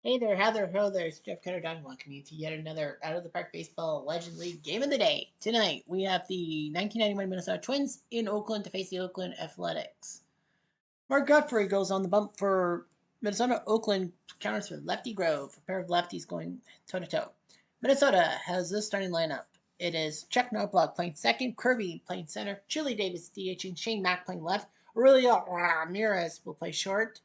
Hey there, Heather, ho there, it's Jeff Cutter Don welcoming you to yet another Out of the Park Baseball Legend League game of the day. Tonight, we have the 1991 Minnesota Twins in Oakland to face the Oakland Athletics. Mark Godfrey goes on the bump for Minnesota. Oakland counters with Lefty Grove, a pair of lefties going toe to toe. Minnesota has this starting lineup. It is Chuck Knobloch playing second, Kirby playing center, Chili Davis DHing, Shane Mack playing left, Aurelio Ramirez will play short,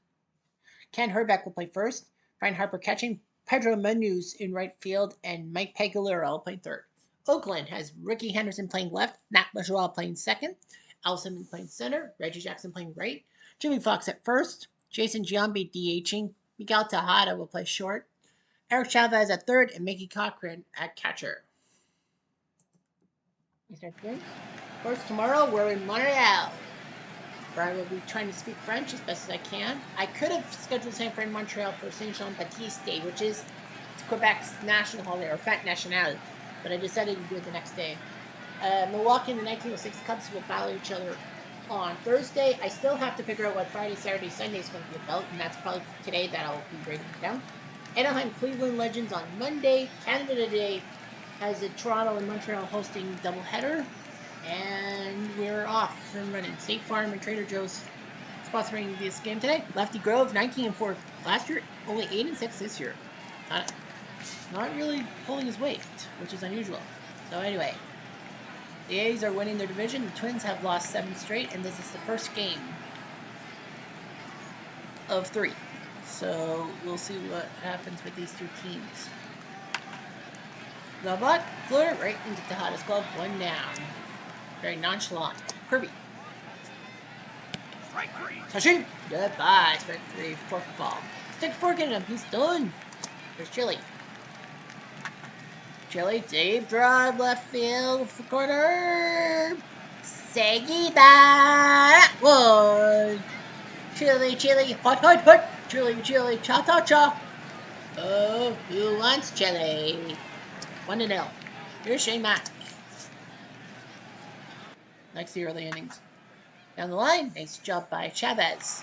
Ken Herbeck will play first, Brian Harper catching, Pedro Menus in right field, and Mike Pagalero playing third. Oakland has Ricky Henderson playing left, Matt Lajoie playing second, Al Simmons playing center, Reggie Jackson playing right, Jimmy Fox at first, Jason Giambi DHing, Miguel Tejada will play short, Eric Chavez at third, and Mickey Cochran at catcher. Of course, tomorrow we're in Montreal, where I will be trying to speak French as best as I can. I could have scheduled San Fran Montreal for Saint Jean Baptiste Day, which is Quebec's national holiday, or Fête Nationale, but I decided to do it the next day. Milwaukee and the 1906 Cubs will battle each other on Thursday. I still have to figure out what Friday, Saturday, Sunday is going to be about, and that's probably today that I'll be breaking it down. Anaheim Cleveland Legends on Monday. Canada Day has a Toronto and Montreal hosting doubleheader. And we're off and running. State Farm and Trader Joe's sponsoring this game today. Lefty Grove, 19-4 last year, only 8-6 this year. Not really pulling his weight, which is unusual. So anyway, the A's are winning their division. The Twins have lost 7 straight, and this is the first game of 3. So we'll see what happens with these two teams. Knobloch, floater right into Tejada's glove, 1 down. Very nonchalant. Kirby. Strike 3. Touching. Goodbye. Strike 3. Fork ball. Stick fork in him. He's done. There's Chili. Chili. Deep drive. Left field. For corner. Seguida. One. Chili. Chili. Hot. Hot. Hot. Chili. Chili. Cha. Cha. Cha. Oh, who wants Chili? 1-0. Here's Shane Mack. Likes the early innings. Down the line, nice job by Chavez.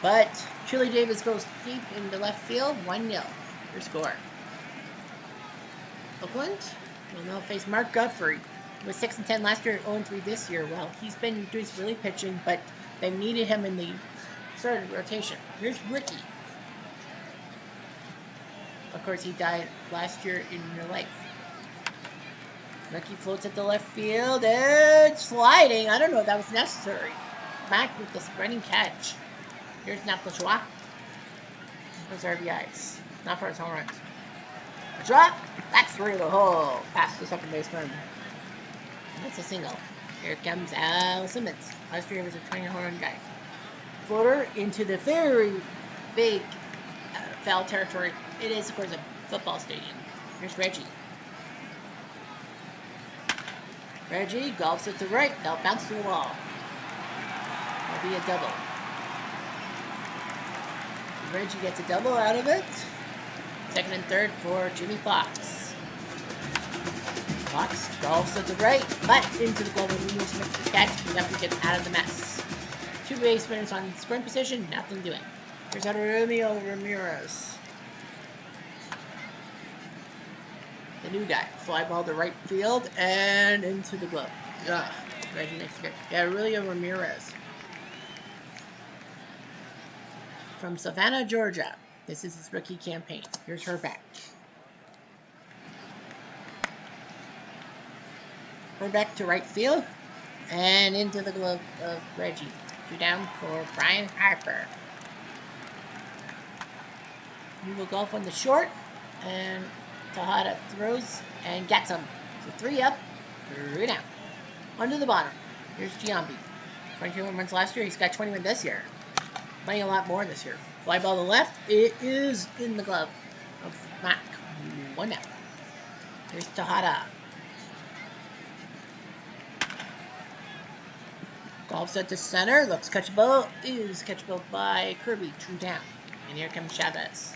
But Chili Davis goes deep into left field, 1-0. Your score. Oakland will now face Mark Godfrey. He was 6-10 last year, 0-3 this year. Well, he's been doing some really pitching, but they needed him in the starting rotation. Here's Ricky. Of course, he died last year in real life. Ricky floats at the left field and sliding. I don't know if that was necessary. Mack with the spreading catch. Here's Matt Lajoie. Those RBIs. Not for his home runs. Lajoie. That's through the hole. Past the second baseman. That's a single. Here comes Al Simmons. Last year he was a 20 home run guy. Floater into the very big foul territory. It is, of course, a football stadium. Here's Reggie. Reggie golfs it to right. They'll bounce to the wall. It'll be a double. Reggie gets a double out of it. Second and third for Jimmy Fox. Fox golfs it to right, but into the glove and moves to make the catch. He definitely gets out of the mess. 2 base runners on scoring position, nothing doing. Here's Aurelio Ramirez. The new guy. Fly ball to right field and into the glove. Ugh. Reggie makes it good. Yeah, Aurelio Ramirez. From Savannah, Georgia. This is his rookie campaign. Here's Herbeck. Herbeck to right field and into the glove of Reggie. 2 down for Brian Harper. He will golf on the short, and Tejada throws and gets him. So 3 up, 3 down. Under the bottom. Here's Giambi. 22 home runs last year. He's got 21 this year. Playing a lot more this year. Fly ball to left. It is in the glove of Mack. 1 down. Here's Tejada. Golf set to center. Looks catchable. Is catchable by Kirby. 2 down. And here comes Chavez.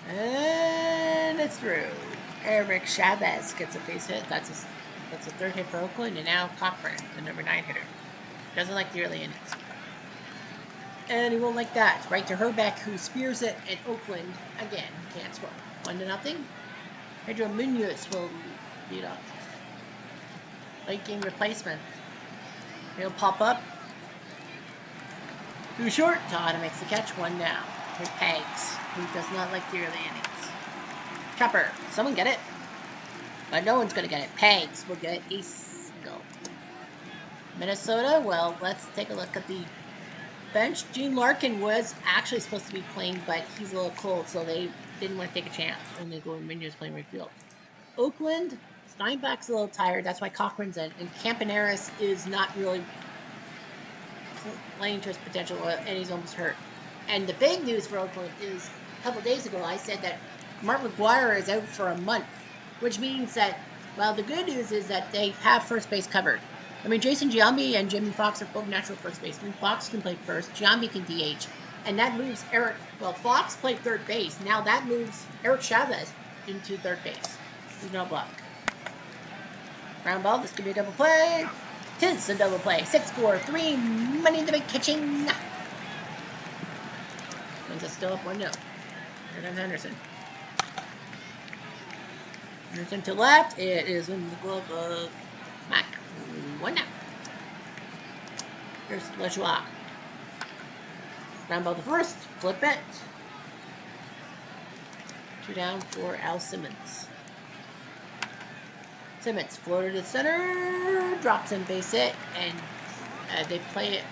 And it's through. Eric Chavez gets a base hit. That's a 3rd hit for Oakland. And now Cochran, the number 9 hitter. Doesn't like the early innings. And he won't like that. Right to Herbeck, who spears it, and Oakland, again, can't score. 1-0. Pedro Munoz will lead off. Late game replacement. He'll pop up. Too short. Todd makes the catch. 1 down. Here's Pegs, who does not like the early innings. Chopper. Someone get it. But no one's going to get it. Pegs will get a single. Minnesota, well, let's take a look at the bench. Gene Larkin was actually supposed to be playing, but he's a little cold, so they didn't want to take a chance. Only going Munoz playing right field. Oakland, Steinbach's a little tired. That's why Cochran's in. And Campaneris is not really playing to his potential, and he's almost hurt. And the big news for Oakland is a couple days ago I said that Mark McGwire is out for a month, which means that, well, the good news is that they have first base covered. I mean, Jason Giambi and Jimmy Fox are both natural first basemen. Fox can play first, Giambi can DH, and that moves Eric. Well, Fox played third base. Now that moves Eric Chavez into third base. There's no block. Ground ball. This could be a double play. 'Tis a double play. 6-4-3. Money in the bank catching. Twins are still up 1-0. Here comes Henderson. Henderson to left. It is in the glove of Mac. 1 down. Here's LeJoie. Ground ball to first. Flip it. 2 down for Al Simmons. Simmons floated to center, drops in base hit, and they play it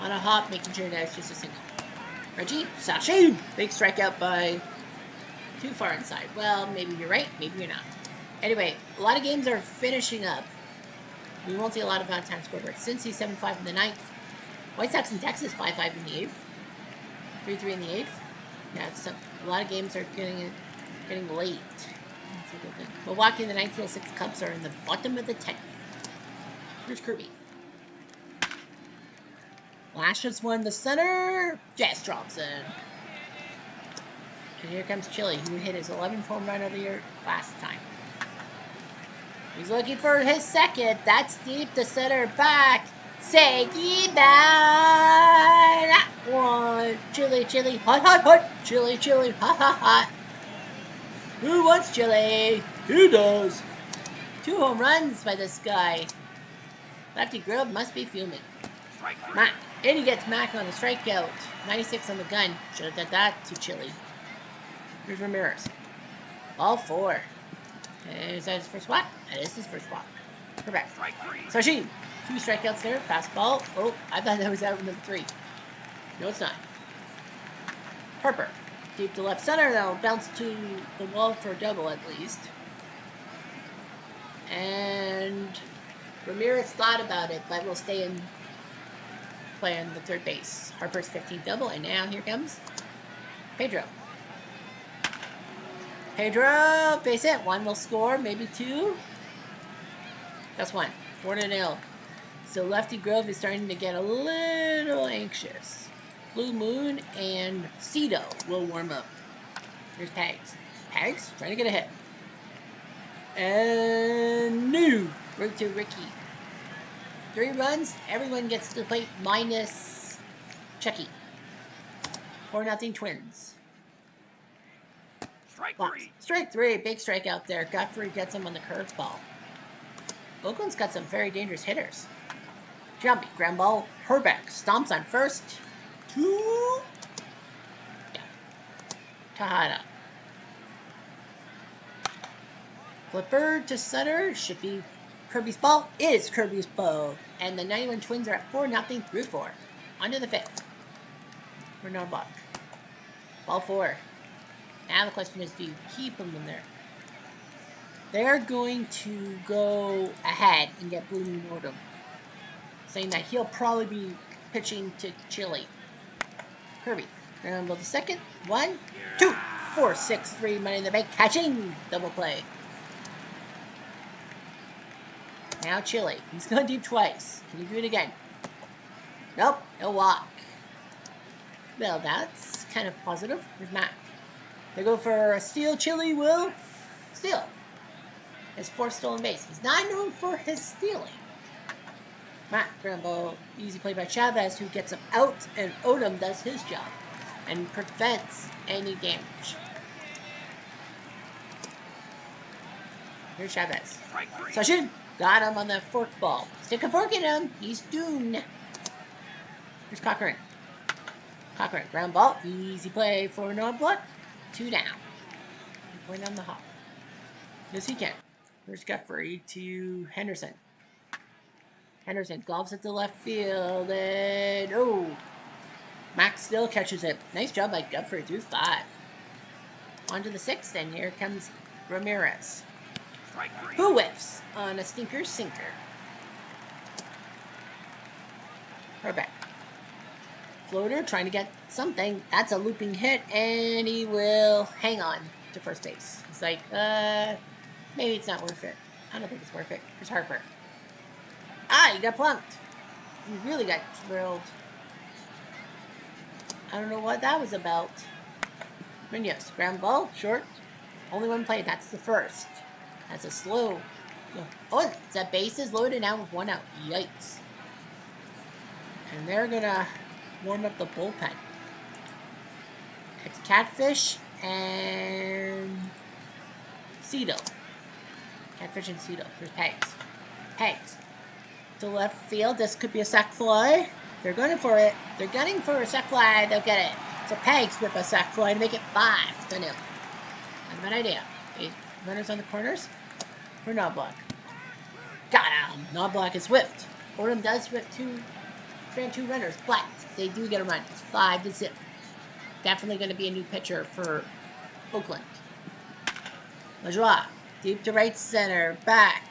on a hop, making sure that it's just a single. Reggie, Sashi, big strikeout by too far inside. Well, maybe you're right, maybe you're not. Anyway, a lot of games are finishing up. We won't see a lot of on-time scoreboards. Cincy 7-5 in the 9th. White Sox in Texas 5-5 in the 8th. 3-3 in the 8th. Yeah, a lot of games are getting late. Milwaukee and the 1906 Cubs are in the bottom of the 10th. Here's Kirby. Lashes won the center. Jess drops in. And here comes Chili, who hit his 11th home run of the year last time. He's looking for his second. That's deep to center back. Say goodbye. That one. Chili, chili, hot, hot, hot. Chili, chili, hot, hot, hot. Who wants chili? Who does? 2 home runs by this guy. Lefty Grove must be fuming. Mac. And he gets Mac on a strikeout. 96 on the gun. Should have done that to Chili. Here's Ramirez. Ball 4. Is that his first walk? That is his first walk. Correct. Sashi. 2 strikeouts there. Fastball. Oh, I thought that was out number 3. No, it's not. Harper. Deep to left center. That'll bounce to the wall for a double at least. And Ramirez thought about it, but will stay in play on the third base. Harper's 15th double, and now here comes Pedro. Pedro, base hit. 1 will score, maybe 2. That's 1. 4-0. So Lefty Grove is starting to get a little anxious. Blue Moon and Cito will warm up. Here's Pags. Pags trying to get a hit. And new. Right to Ricky. 3 runs. Everyone gets to the plate minus Chucky. 4-0 Twins. Strike 3. Big strikeout there. Guthrie gets him on the curveball. Oakland's got some very dangerous hitters. Jumpy. Ground ball. Herbeck stomps on first. 2. Yeah. Tejada. Flipper to center. Should be Kirby's ball. Is Kirby's ball. And the 91 Twins are at 4-0 through 4. On to the 5th. We're no block. Ball 4. Now the question is, do you keep them in there? They're going to go ahead and get Blue Moon Odom, saying that he'll probably be pitching to Chili. Kirby. Ground ball to second. 1, 2, 4, 6, 3. Money in the bank. Catching. Double play. Now Chili. He's going to do twice. Can he do it again? Nope. No walk. Well, that's kind of positive. Here's Matt. They go for a steal. Chili will steal. His 4th stolen base. He's not known for his stealing. Matt Grimble, easy play by Chavez, who gets him out, and Odom does his job and prevents any damage. Here's Chavez. Sachin got him on the fork ball. Stick a fork in him. He's doomed. Here's Cochran. Cochran, ground ball. Easy play for no block. 2 down. Point on the hop. Yes, he can. Here's Guthrie to Henderson. Henderson gloves at the left field, and oh, Max still catches it. Nice job by Guthrie through 5. On to the 6th, and here comes Ramirez, who whiffs on a stinker sinker. We're back. Floater trying to get something. That's a looping hit, and he will hang on to first base. He's like, maybe it's not worth it. I don't think it's worth it. Here's Harper. Ah, you got plunked. You really got drilled. I don't know what that was about. Munoz, ground ball, short. Only one play. That's the first. That's a slow. Oh, the base is loaded now with 1 out. Yikes. And they're going to warm up the bullpen. It's Catfish and Cito. Catfish and Cito. There's Pegs. Pegs. To left field. This could be a sac fly. They're gunning for it. They're gunning for a sac fly. They'll get it. So Pegs with a sac fly to make it 5-0. Not a bad idea. 8 runners on the corners for Knobloch. Got him. Knobloch is whiffed. Fordham does whip 2 runners, but they do get a run. It's 5-0. Definitely going to be a new pitcher for Oakland. Lajoie, deep to right center. Back.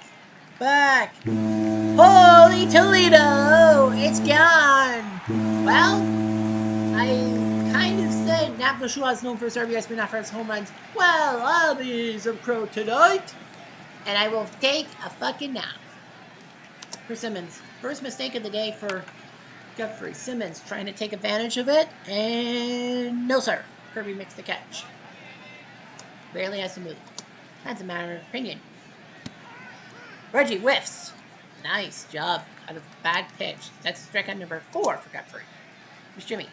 Holy Toledo! It's gone! Well, I kind of said Nap Lajoie is known for his RBIs, but not for his home runs. Well, I'll be some pro tonight, and I will take a fucking nap. For Simmons. First mistake of the day for Guthrie. Simmons trying to take advantage of it, and no sir. Kirby makes the catch. Barely has to move. That's a matter of opinion. Reggie whiffs. Nice job out of a bad pitch. That's strikeout number 4 for Guthrie. Here's Jimmy.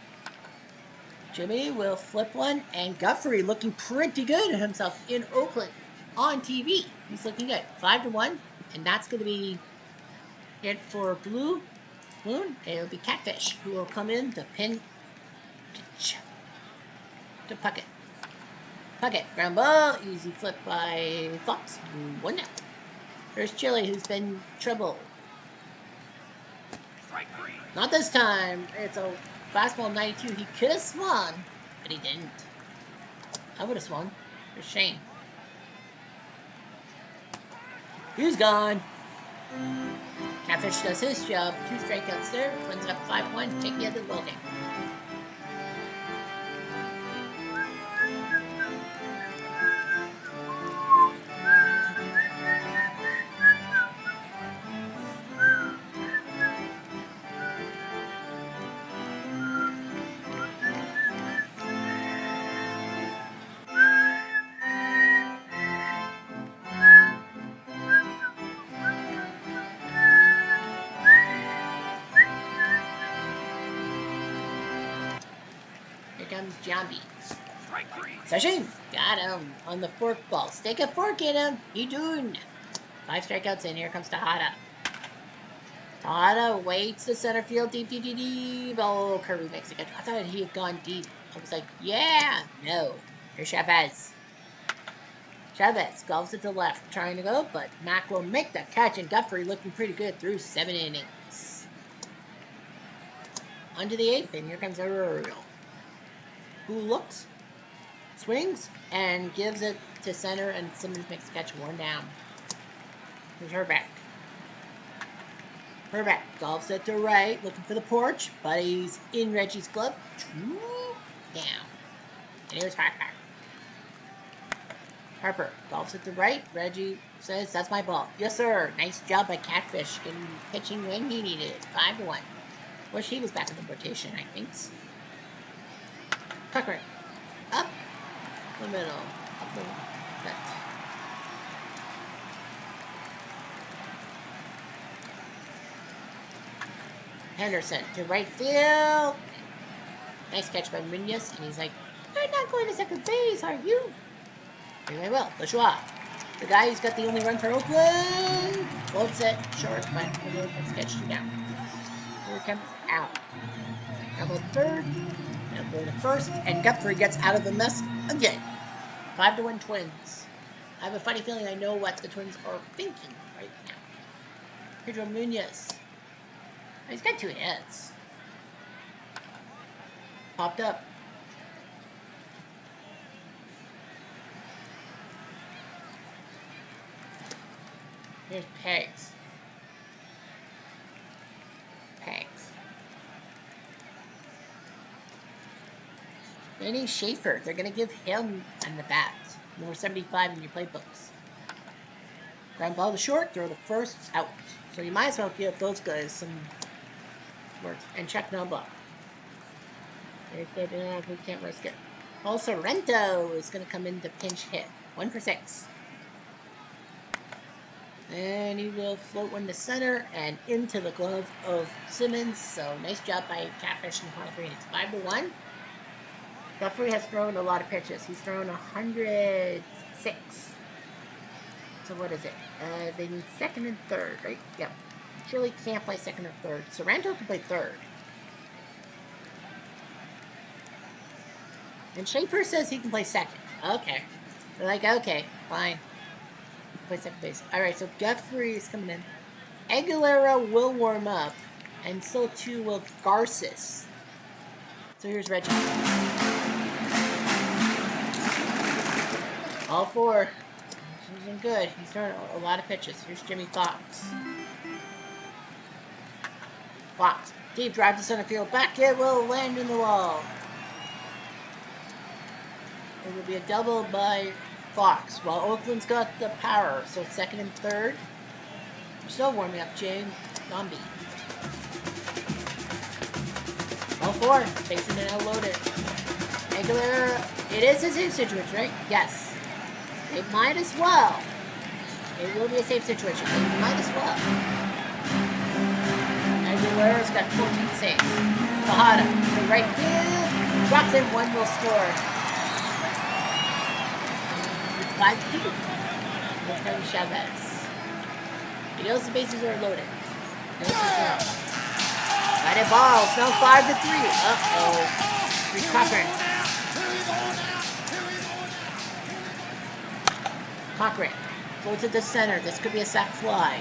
Jimmy will flip one, and Guthrie looking pretty good at himself in Oakland on TV. He's looking good. 5-1, and that's going to be it for Blue Moon. It'll be Catfish who will come in to pin to Puckett. Puckett, ground ball, easy flip by Fox. 1-0. There's Chili, who's been trouble. Not this time. It's a fastball 92. He could have swung, but he didn't. I would have swung. There's Shane. He's gone. Catfish does his job. 2 strikeouts there. Wins it up 5-1. Take the other ball game. Comes Jambi. Sachin got him on the fork ball. Stick a fork in him. He doing. 5 strikeouts in. Here comes Tejada. Tejada waits to center field. Deep. Oh, Kirby makes a catch. I thought he had gone deep. I was like, yeah. No. Here's Chavez. Chavez golfs it to left. Trying to go, but Mac will make the catch. And Guthrie looking pretty good through 7 innings. On to the 8th. And here comes Ariel, who looks, swings, and gives it to center, and Simmons makes the catch. 1 down. Here's Herbeck. Herbeck golfs it to right, looking for the porch, but he's in Reggie's glove. 2 down. And here's Harper. Harper golfs it to right. Reggie says, that's my ball. Yes, sir. Nice job by Catfish, getting pitching when he needed it. 5-1. Wish he was back in the rotation, I think. Cochran. Up the middle. Up the set. Henderson to right field. Nice catch by Munoz, and he's like, "You're not going to second base, are you?" Maybe I will. Lajoie, the guy who's got the only run for Oakland, floats it short, but the road has sketched you down. Here comes out. Double third, and go to first, and Guthrie gets out of the mess again. 5-1 Twins. I have a funny feeling I know what the Twins are thinking right now. Pedro Munoz. He's got 2 hits. Popped up. Here's Pegs. Danny Schaefer. They're going to give him on the bat. Number 75 in your playbooks. Ground ball to short, throw the first, out. So you might as well give those guys some work. And check no block. We can't risk it. Paul Sorrento is going to come in to pinch hit. 1 for 6. And he will float one to center and into the glove of Simmons. So nice job by Catfish in the final 3 innings. 5-1. Guthrie has thrown a lot of pitches. He's thrown 106. So what is it? They need second and third, right? Yep. Chile can't play second or third. Sorrento can play third. And Schaefer says he can play second. Okay. They're like, okay, fine. Play second base. Alright, so Guthrie is coming in. Aguilera will warm up. And so too will Garces. So here's Reggie. All 4. He's doing good. He's throwing a lot of pitches. Here's Jimmy Fox. Fox. Deep drive to center field. Back it will land in the wall. It will be a double by Fox. While Oakland's got the power. So second and third. We're still warming up. James Gombe. All 4. Facing and outloaded. Aguilera. It is a safe situation, right? Yes. It might as well. It will be a safe situation. It might as well. Aguilera's got 14 saves. Tejada to right field. Drops in. 1 will score. It's 5-2. Let's go to Chavez. He knows the bases are loaded. Got it ball. It's now 5-3. Uh-oh. Reed Cochran. Cochran goes to the center. This could be a sac fly.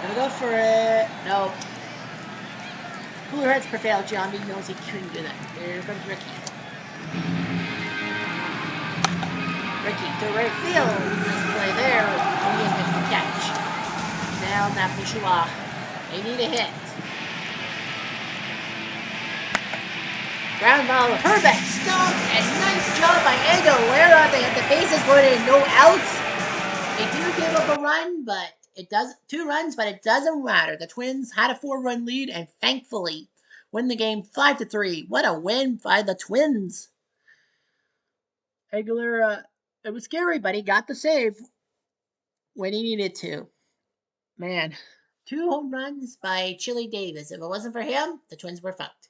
Gonna go for it. No. Cooler heads prevail. Giambi knows he couldn't do that. Here comes Ricky. Ricky to right field. Nice play there. He gets the catch. Now Napishua. They need a hit. Ground ball, Herbeck stopped, and nice job by Aguilera. They have the bases loaded and no outs. They do give up a run, but it does 2 runs, but it doesn't matter. The Twins had a 4-run lead and thankfully win the game 5-3. What a win by the Twins. Aguilera, it was scary, but he got the save when he needed to. Man, 2 home runs by Chili Davis. If it wasn't for him, the Twins were fucked.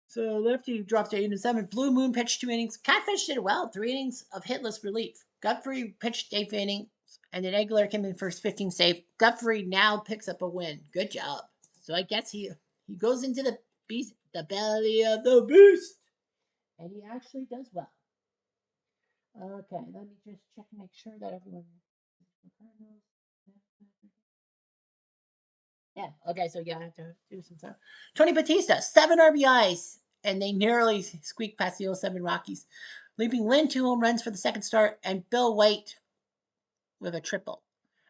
So Lefty dropped to 8-7. Blue Moon pitched 2 innings. Catfish did well. 3 innings of hitless relief. Guthrie pitched 8 innings, and then Aguilera came in for his 15th save. Guthrie now picks up a win. Good job. So I guess he goes into the beast, the belly of the beast, and he actually does well. Okay, let me just check and make sure that everyone. Yeah. Okay. So yeah, I have to do some stuff. Tony Batista, 7 RBIs, and they narrowly squeaked past the 07 Rockies, leaving Lynn 2 home runs for the second start, and Bill White with a triple.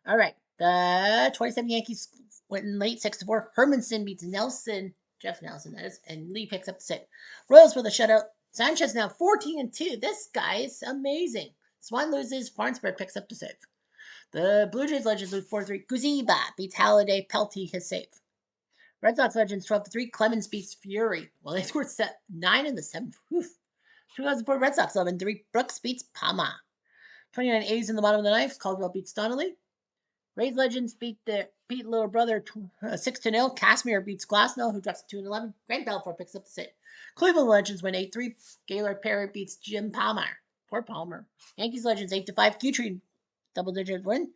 All right. The 27 Yankees went in late 6-4. Hermanson beats Nelson, Jeff Nelson, that is, and Lee picks up the save. Royals with a shutout. Sanchez now 14-2. This guy is amazing. Swan loses. Farnsworth picks up the save. The Blue Jays Legends lose 4-3. Guziba beats Halliday. Pelty his save. Red Sox Legends 12-3. Clemens beats Fury. Well, they scored 9 in the 7th. 2004 Red Sox 11-3. Brooks beats Palma. 29 A's in the bottom of the ninth. Caldwell beats Donnelly. Rays Legends beat Little Brother 6-0. Casimir beats Glassnell, who drops to 2-11. Grant Belfort picks up the sit. Cleveland Legends win 8-3. Gaylord Perry beats Jim Palmer. Poor Palmer. Yankees Legends 8-5. Guthrie double digit win.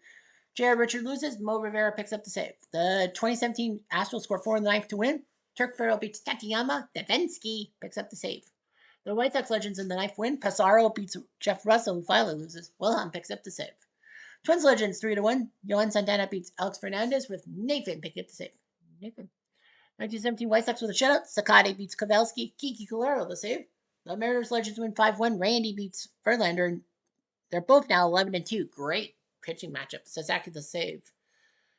Jared Richard loses. Mo Rivera picks up the save. The 2017 Astros score 4 in the ninth to win. Turk Farrell beats Tateyama. Devensky picks up the save. The White Sox Legends in the ninth win. Pissarro beats Jeff Russell, who finally loses. Wilhelm picks up the save. Twins Legends 3-1. Yohan Santana beats Alex Fernandez with Nathan picking up the save. Nathan. 1917 White Sox with a shutout. Sakate beats Kavelski. Kiki Calero the save. The Mariners Legends win 5-1. Randy beats Verlander. And they're both now 11-2. Great pitching matchup. Sasaki the save.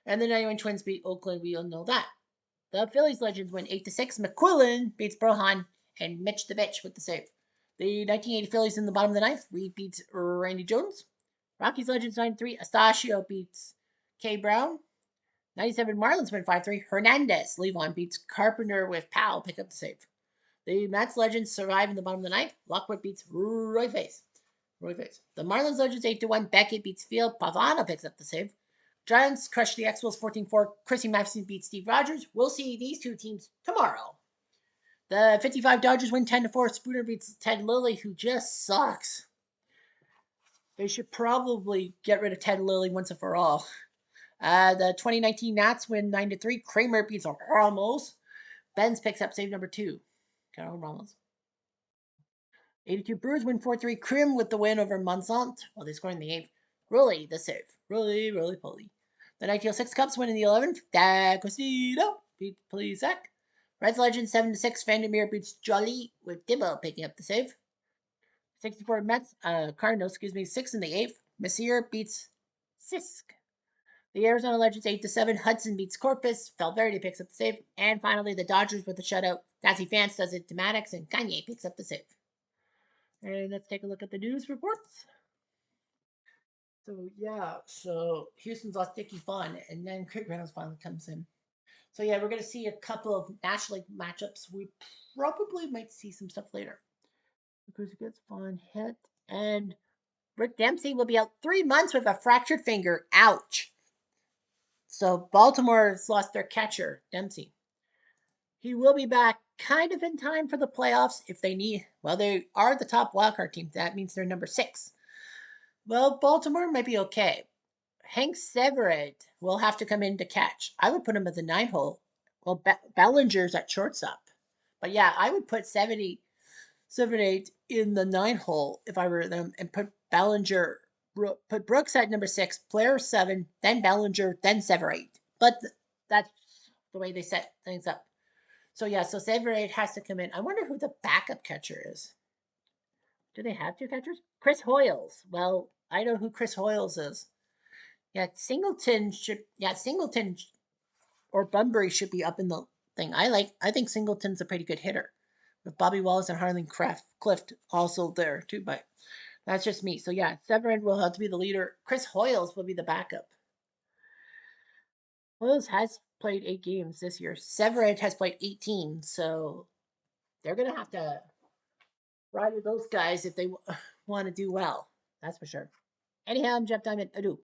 And the 91 Twins beat Oakland. We all know that. The Phillies Legends win 8-6. McQuillan beats Brohan and Mitch the Bitch with the save. The 1980 Phillies in the bottom of the ninth. Reed beats Randy Jones. Rockies Legends 9-3. Astacio beats K. Brown. 97 Marlins win 5-3. Hernandez. Levon beats Carpenter with Powell. Pick up the save. The Mets Legends survive in the bottom of the ninth. Lockwood beats Roy Face. The Marlins Legends 8-1. Beckett beats Field. Pavano picks up the save. Giants crush the Expos 14-4. Chrissy Matheson beats Steve Rogers. We'll see these two teams tomorrow. The 55 Dodgers win 10-4. Spooner beats Ted Lilly, who just sucks. They should probably get rid of Ted Lilly once and for all. The 2019 Nats win 9-3. Kramer beats Ramos. Benz picks up save number 2. Carol Ramos. 82 Brewers win 4-3. Krim with the win over Monsant. Well, they scored in the 8th. Rully the save. Rully, Pulley. The 1906 Cubs win in the 11th. D'Agostino beats Plesac. Reds Legend 7-6. Vandermeer beats Jolly with Dibbo picking up the save. 64 Mets, Cardinals, 6 in the 8th. Messier beats Sisk. The Arizona Legends 8-7. Hudson beats Corpus. Valverde picks up the save. And finally, the Dodgers with the shutout. Nancy Fance does it to Maddox, and Kanye picks up the save. And let's take a look at the news reports. So Houston's lost Dickie Vaughn, and then Craig Reynolds finally comes in. So we're going to see a couple of National League matchups. We probably might see some stuff later because it gets Vaughn hit, and Rick Dempsey will be out 3 months with a fractured finger. Ouch. So Baltimore's lost their catcher, Dempsey. He will be back kind of in time for the playoffs if they need. Well, they are the top wildcard team. That means they're number 6. Well, Baltimore might be okay. Hank Severett will have to come in to catch. I would put him at the 9 hole. Well, Bellinger's at shortstop. But I would put 78 in the 9 hole if I were them and put put Brooks at number 6, Blair 7, then Bellinger, then Severett. But that's the way they set things up. So Severett has to come in. I wonder who the backup catcher is. Do they have 2 catchers? Chris Hoyles. Well, I know who Chris Hoyles is. Singleton or Bunbury should be up in the thing. I think Singleton's a pretty good hitter. With Bobby Wallace and Harlan Clift also there too, but that's just me. So Severin will have to be the leader. Chris Hoyles will be the backup. Hoyles has played 8 games this year. Severin has played 18, so they're gonna have to ride with those guys if they want to do well. That's for sure. Anyhow, I'm Jeff Diamond. Adieu.